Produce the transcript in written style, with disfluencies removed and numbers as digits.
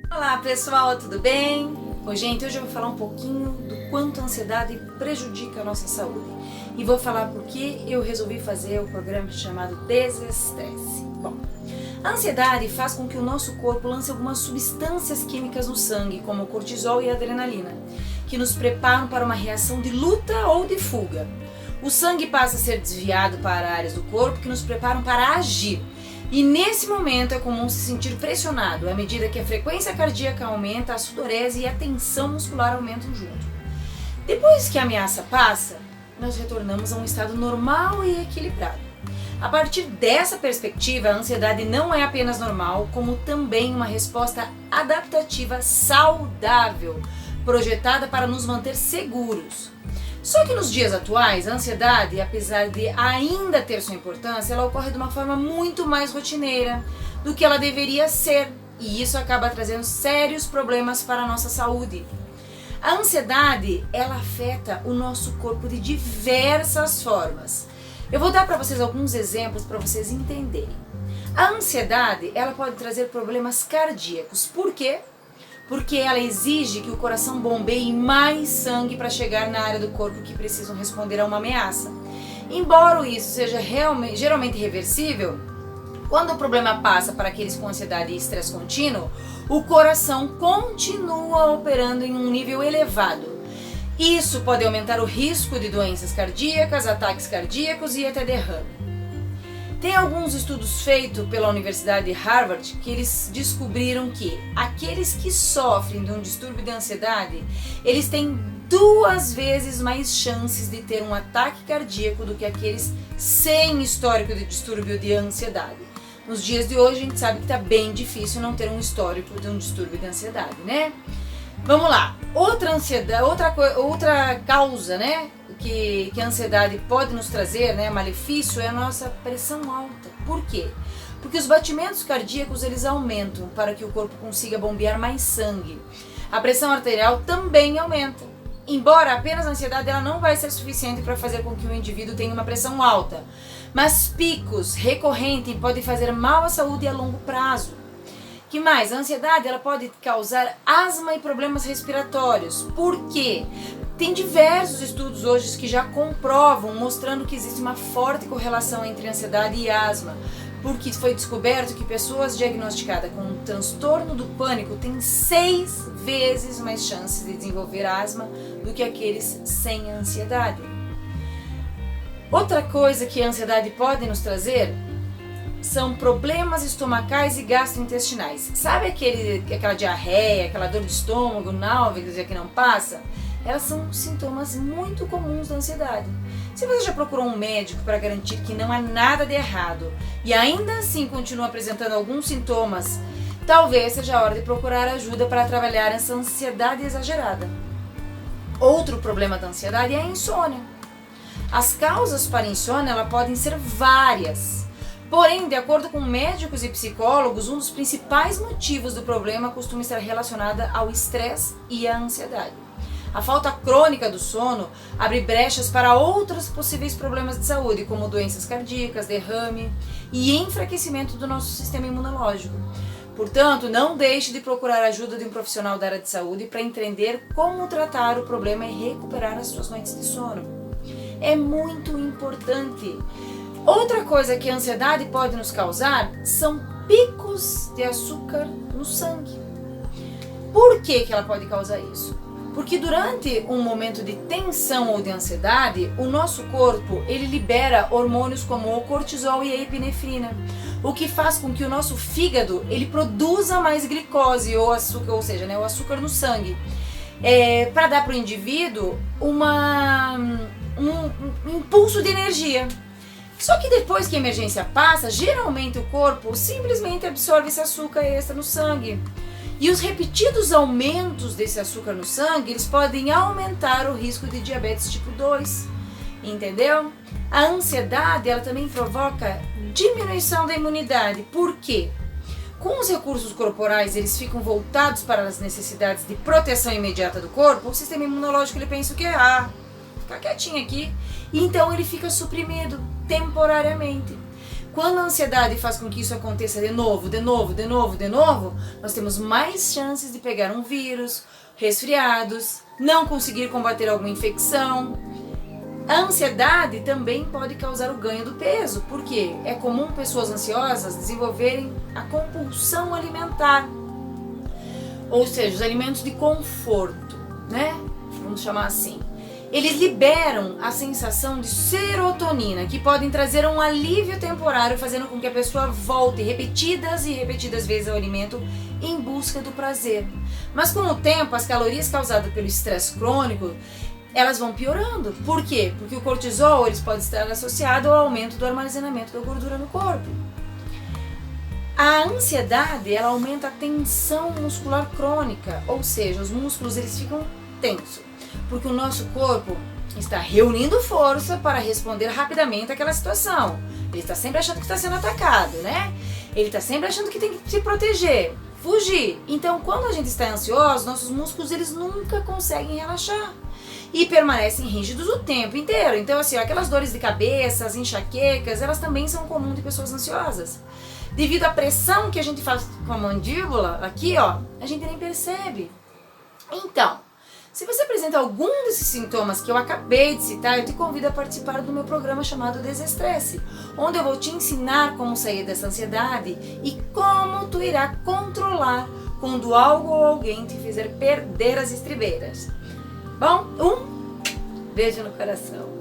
Olá pessoal, tudo bem? Gente, hoje eu vou falar um pouquinho do quanto a ansiedade prejudica a nossa saúde. E vou falar por que eu resolvi fazer o programa chamado Desestresse. Bom, a ansiedade faz com que o nosso corpo lance algumas substâncias químicas no sangue, como o cortisol e a adrenalina, que nos preparam para uma reação de luta ou de fuga. O sangue passa a ser desviado para áreas do corpo que nos preparam para agir. E nesse momento é comum se sentir pressionado, à medida que a frequência cardíaca aumenta, a sudorese e a tensão muscular aumentam junto. Depois que a ameaça passa, nós retornamos a um estado normal e equilibrado. A partir dessa perspectiva, a ansiedade não é apenas normal, como também uma resposta adaptativa saudável, projetada para nos manter seguros. Só que nos dias atuais, a ansiedade, apesar de ainda ter sua importância, ela ocorre de uma forma muito mais rotineira do que ela deveria ser, e isso acaba trazendo sérios problemas para a nossa saúde. A ansiedade, ela afeta o nosso corpo de diversas formas. Eu vou dar para vocês alguns exemplos para vocês entenderem. A ansiedade, ela pode trazer problemas cardíacos. Por quê? Porque ela exige que o coração bombeie mais sangue para chegar na área do corpo que precisam responder a uma ameaça. Embora isso seja geralmente reversível, quando o problema passa para aqueles com ansiedade e estresse contínuo, o coração continua operando em um nível elevado. Isso pode aumentar o risco de doenças cardíacas, ataques cardíacos e até derrame. Tem alguns estudos feitos pela Universidade de Harvard que eles descobriram que aqueles que sofrem de um distúrbio de ansiedade, eles têm 2 vezes mais chances de ter um ataque cardíaco do que aqueles sem histórico de distúrbio de ansiedade. Nos dias de hoje a gente sabe que está bem difícil não ter um histórico de um distúrbio de ansiedade, né? Vamos lá, outra causa, né, que a ansiedade pode nos trazer, né, malefício, é a nossa pressão alta. Por quê? Porque os batimentos cardíacos eles aumentam para que o corpo consiga bombear mais sangue. A pressão arterial também aumenta. Embora apenas a ansiedade ela não vai ser suficiente para fazer com que o indivíduo tenha uma pressão alta, mas picos recorrentes podem fazer mal à saúde a longo prazo. Que mais? A ansiedade ela pode causar asma e problemas respiratórios. Por quê? Tem diversos estudos hoje que já comprovam, mostrando que existe uma forte correlação entre ansiedade e asma, porque foi descoberto que pessoas diagnosticadas com um transtorno do pânico têm 6 vezes mais chances de desenvolver asma do que aqueles sem ansiedade. Outra coisa que a ansiedade pode nos trazer são problemas estomacais e gastrointestinais. Sabe aquela diarreia, aquela dor de estômago, náusea que não passa? Elas são sintomas muito comuns da ansiedade. Se você já procurou um médico para garantir que não há nada de errado e ainda assim continua apresentando alguns sintomas, talvez seja a hora de procurar ajuda para trabalhar essa ansiedade exagerada. Outro problema da ansiedade é a insônia. As causas para a insônia ela podem ser várias. Porém, de acordo com médicos e psicólogos, um dos principais motivos do problema costuma estar relacionada ao estresse e à ansiedade. A falta crônica do sono abre brechas para outros possíveis problemas de saúde, como doenças cardíacas, derrame e enfraquecimento do nosso sistema imunológico. Portanto, não deixe de procurar a ajuda de um profissional da área de saúde para entender como tratar o problema e recuperar as suas noites de sono. É muito importante. Outra coisa que a ansiedade pode nos causar são picos de açúcar no sangue. Por que ela pode causar isso? Porque durante um momento de tensão ou de ansiedade, o nosso corpo ele libera hormônios como o cortisol e a epinefrina, o que faz com que o nosso fígado ele produza mais glicose ou açúcar, ou seja, né, o açúcar no sangue, para dar para o indivíduo um impulso de energia. Só que depois que a emergência passa, geralmente o corpo simplesmente absorve esse açúcar extra no sangue. E os repetidos aumentos desse açúcar no sangue, eles podem aumentar o risco de diabetes tipo 2. Entendeu? A ansiedade, ela também provoca diminuição da imunidade. Por quê? Com os recursos corporais, eles ficam voltados para as necessidades de proteção imediata do corpo, o sistema imunológico ele pensa o quê? Fica quietinho aqui. E então ele fica suprimido temporariamente. Quando a ansiedade faz com que isso aconteça de novo, nós temos mais chances de pegar um vírus, resfriados, não conseguir combater alguma infecção. A ansiedade também pode causar o ganho do peso, porque é comum pessoas ansiosas desenvolverem a compulsão alimentar, ou seja, os alimentos de conforto, né? Vamos chamar assim. Eles liberam a sensação de serotonina, que podem trazer um alívio temporário, fazendo com que a pessoa volte repetidas e repetidas vezes ao alimento em busca do prazer. Mas com o tempo, as calorias causadas pelo estresse crônico, elas vão piorando. Por quê? Porque o cortisol pode estar associado ao aumento do armazenamento da gordura no corpo. A ansiedade, ela aumenta a tensão muscular crônica, ou seja, os músculos eles ficam tensos, porque o nosso corpo está reunindo força para responder rapidamente àquela situação. Ele está sempre achando que está sendo atacado, né? Ele está sempre achando que tem que se proteger, fugir. Então, quando a gente está ansioso, nossos músculos eles nunca conseguem relaxar e permanecem rígidos o tempo inteiro. Então, assim, aquelas dores de cabeça, as enxaquecas, elas também são comuns de pessoas ansiosas. Devido à pressão que a gente faz com a mandíbula, aqui, ó, a gente nem percebe. Então, se você apresenta algum desses sintomas que eu acabei de citar, eu te convido a participar do meu programa chamado Desestresse, onde eu vou te ensinar como sair dessa ansiedade e como tu irá controlar quando algo ou alguém te fizer perder as estribeiras. Bom, beijo no coração.